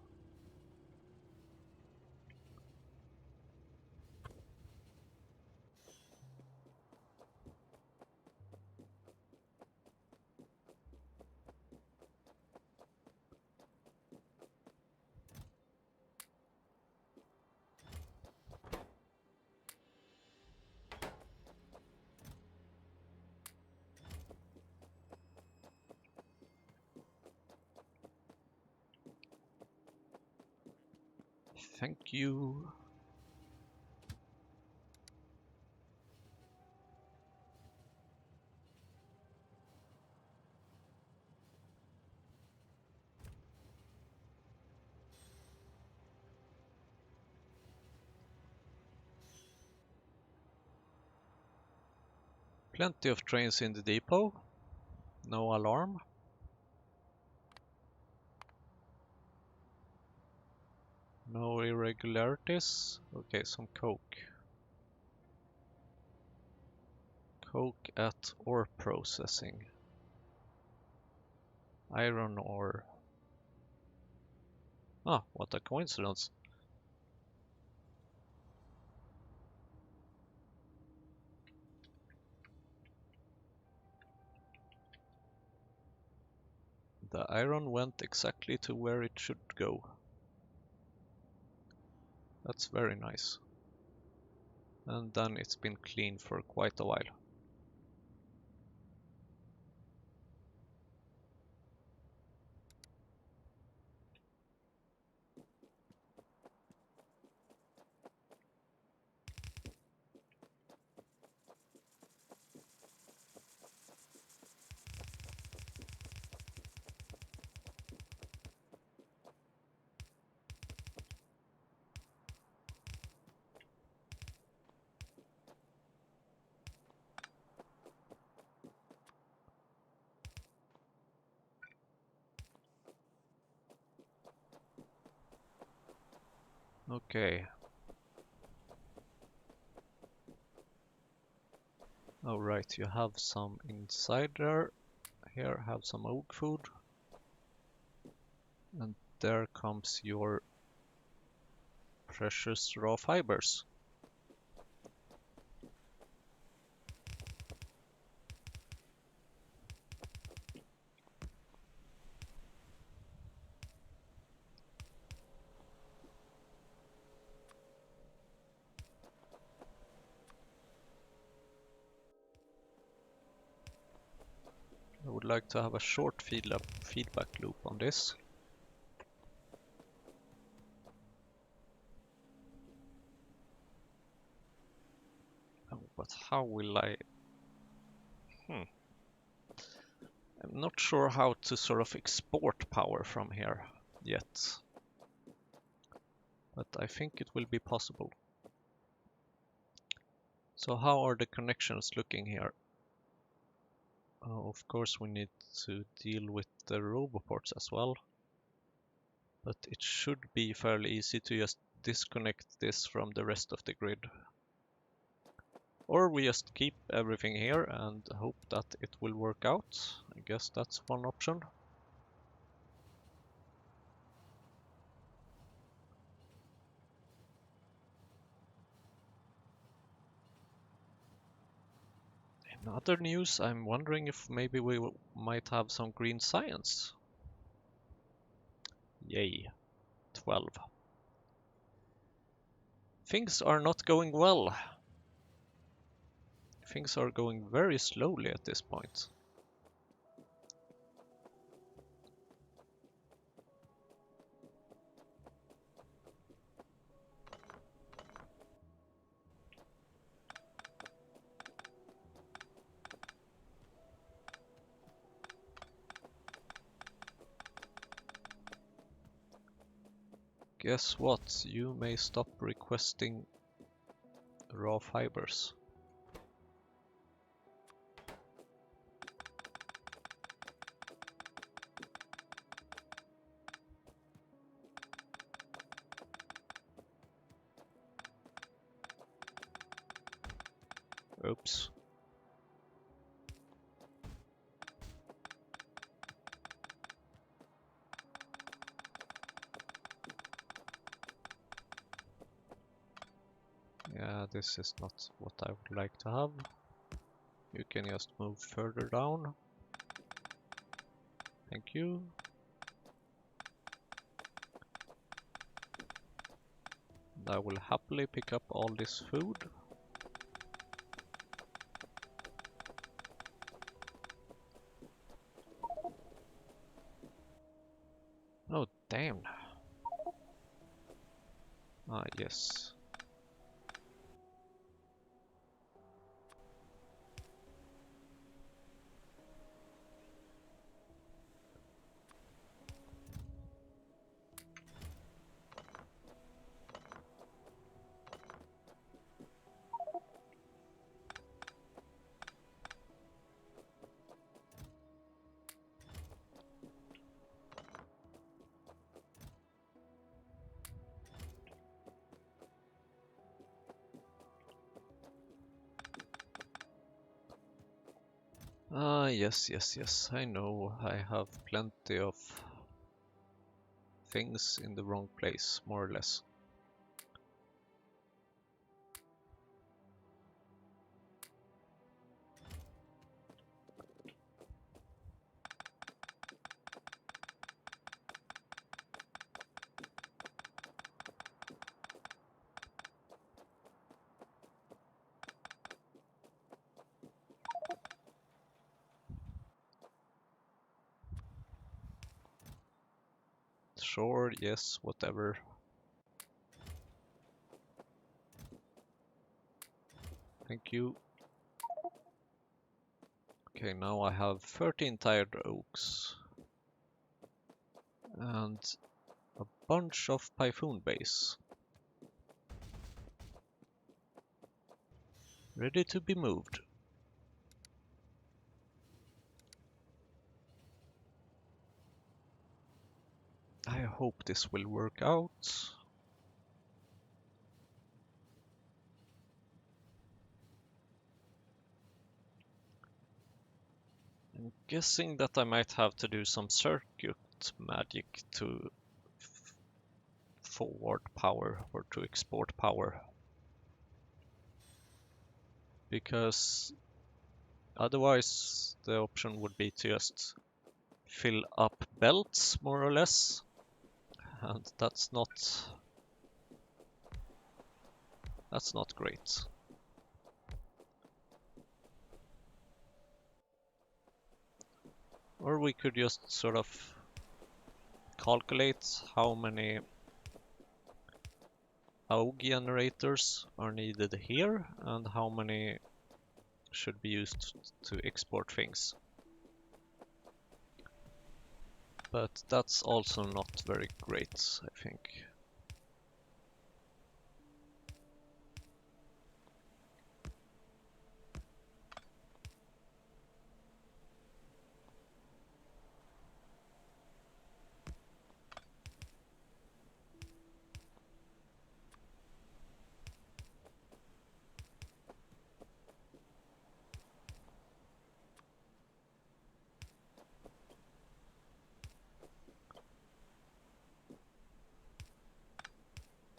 Thank you. Plenty of trains in the depot. No alarm. No irregularities. Okay, some coke. Coke at ore processing. Iron ore. Ah, what a coincidence. The iron went exactly to where it should go. That's very nice. And then it's been clean for quite a while. Okay. Alright, you have some inside there. Here, have some oak food. And there comes your precious raw fibers. I would like to have a short feedback loop on this. but how will I... I'm not sure how to sort of export power from here yet, but I think it will be possible. So how are the connections looking here? Of course we need to deal with the roboports as well, but it should be fairly easy to just disconnect this from the rest of the grid. Or we just keep everything here and hope that it will work out. I guess that's one option. In other news, I'm wondering if maybe we might have some green science. Yay, 12. Things are not going well. Things are going very slowly at this point. Guess what? You may stop requesting raw fibers. Oops. Yeah, this is not what I would like to have. You can just move further down. Thank you. And I will happily pick up all this food. Oh, damn. Ah, yes. Ah, yes. I know I have plenty of things in the wrong place, more or less. Sure, yes, whatever. Thank you. Okay, now I have 13 tired oaks. And a bunch of Python base. Ready to be moved. I hope this will work out. I'm guessing that I might have to do some circuit magic to forward power or to export power. Because otherwise the option would be to just fill up belts more or less, and that's not great. Or we could just sort of calculate how many AUG generators are needed here and how many should be used to export things. But that's also not very great, I think.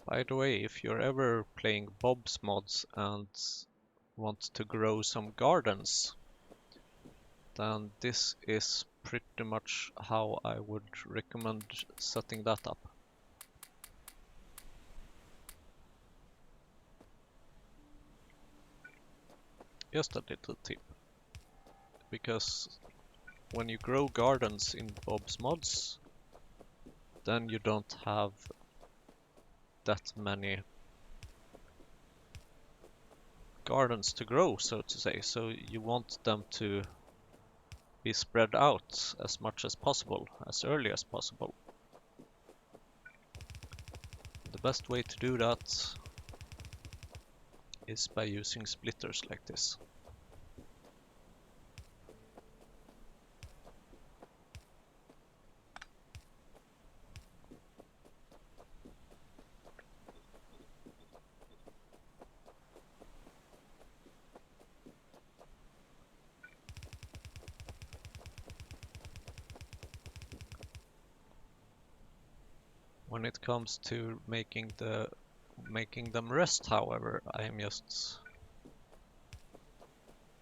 By the way, if you're ever playing Bob's mods and want to grow some gardens, then this is pretty much how I would recommend setting that up. Just a little tip, because when you grow gardens in Bob's mods, then you don't have that many gardens to grow, so to say, so you want them to be spread out as much as possible, as early as possible. The best way to do that is by using splitters like this. When it comes to making them rest, however, I am just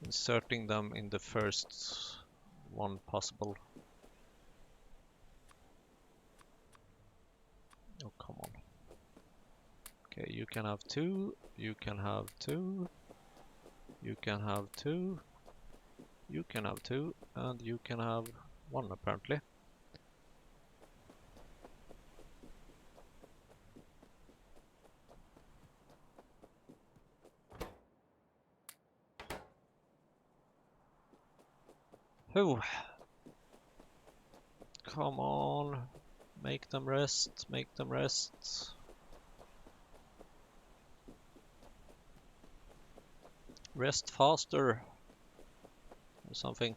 inserting them in the first one possible. Oh, come on. Okay, you can have 2, you can have 2, you can have 2, you can have 2, and you can have 1 apparently. Oh, come on, make them rest, make them rest. Rest faster, or something.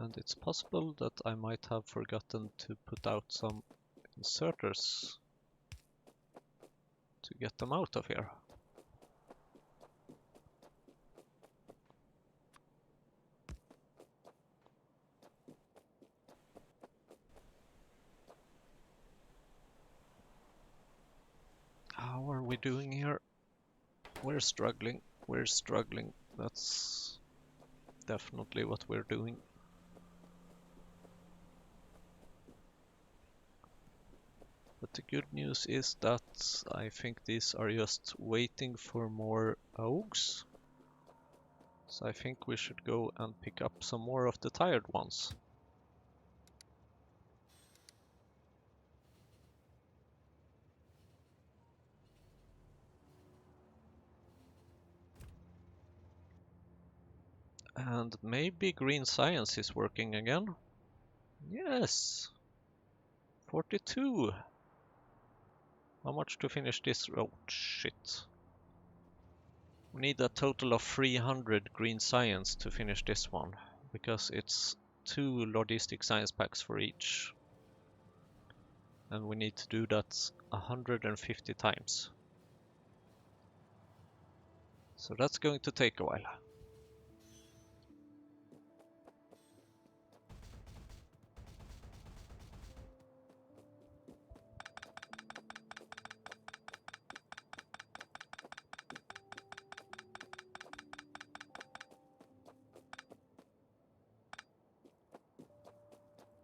And it's possible that I might have forgotten to put out some inserters to get them out of here. How are we doing here? We're struggling. We're struggling. That's definitely what we're doing. But the good news is that I think these are just waiting for more oaks. So I think we should go and pick up some more of the tired ones. And maybe green science is working again. Yes! 42! How much to finish this? Oh, shit. We need a total of 300 green science to finish this one, because it's 2 logistic science packs for each. And we need to do that 150 times. So that's going to take a while.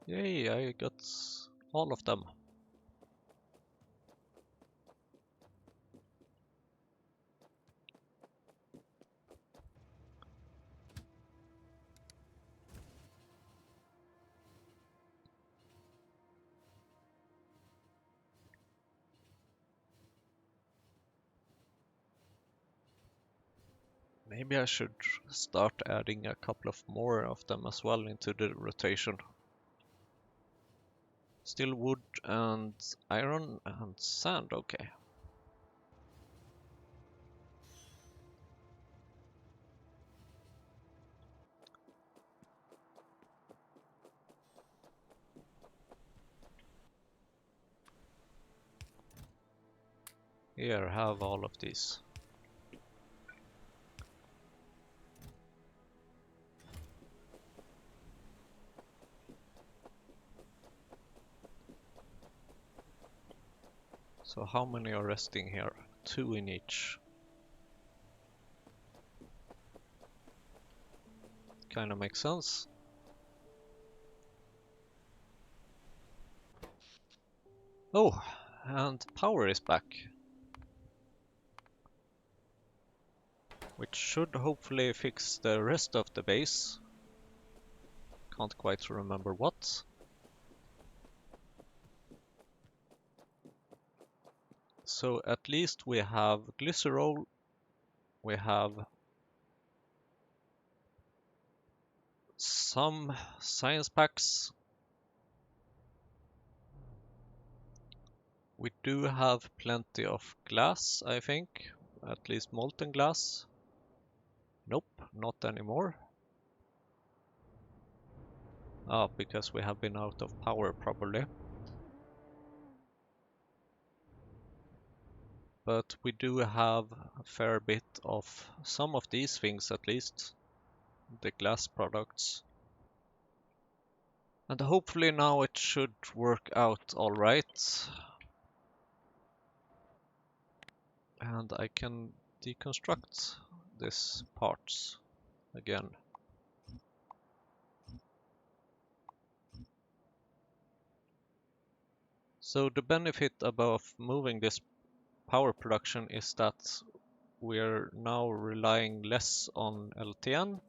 Yay, I got all of them. Maybe I should start adding a couple of more of them as well into the rotation. Still wood and iron and sand, okay. Here, have all of these. So how many are resting here? 2 in each. Kinda makes sense. Oh, and power is back. Which should hopefully fix the rest of the base. Can't quite remember what. So at least we have glycerol, we have some science packs. We do have plenty of glass, I think. At least molten glass. Nope, not anymore. Ah, because we have been out of power probably. But we do have a fair bit of some of these things at least. The glass products. And hopefully now it should work out alright. And I can deconstruct these parts again. So the benefit about moving this power production is that we're now relying less on LTN,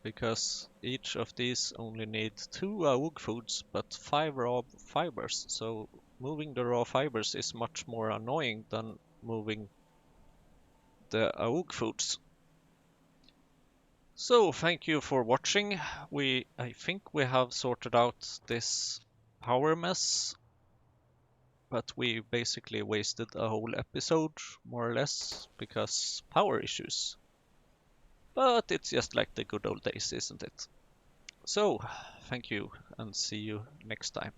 because each of these only needs 2 AUG foods but 5 raw fibers. So moving the raw fibers is much more annoying than moving the AUG foods. So thank you for watching. I think we have sorted out this power mess, but we basically wasted a whole episode, more or less, because power issues. But it's just like the good old days, isn't it? So, thank you and see you next time.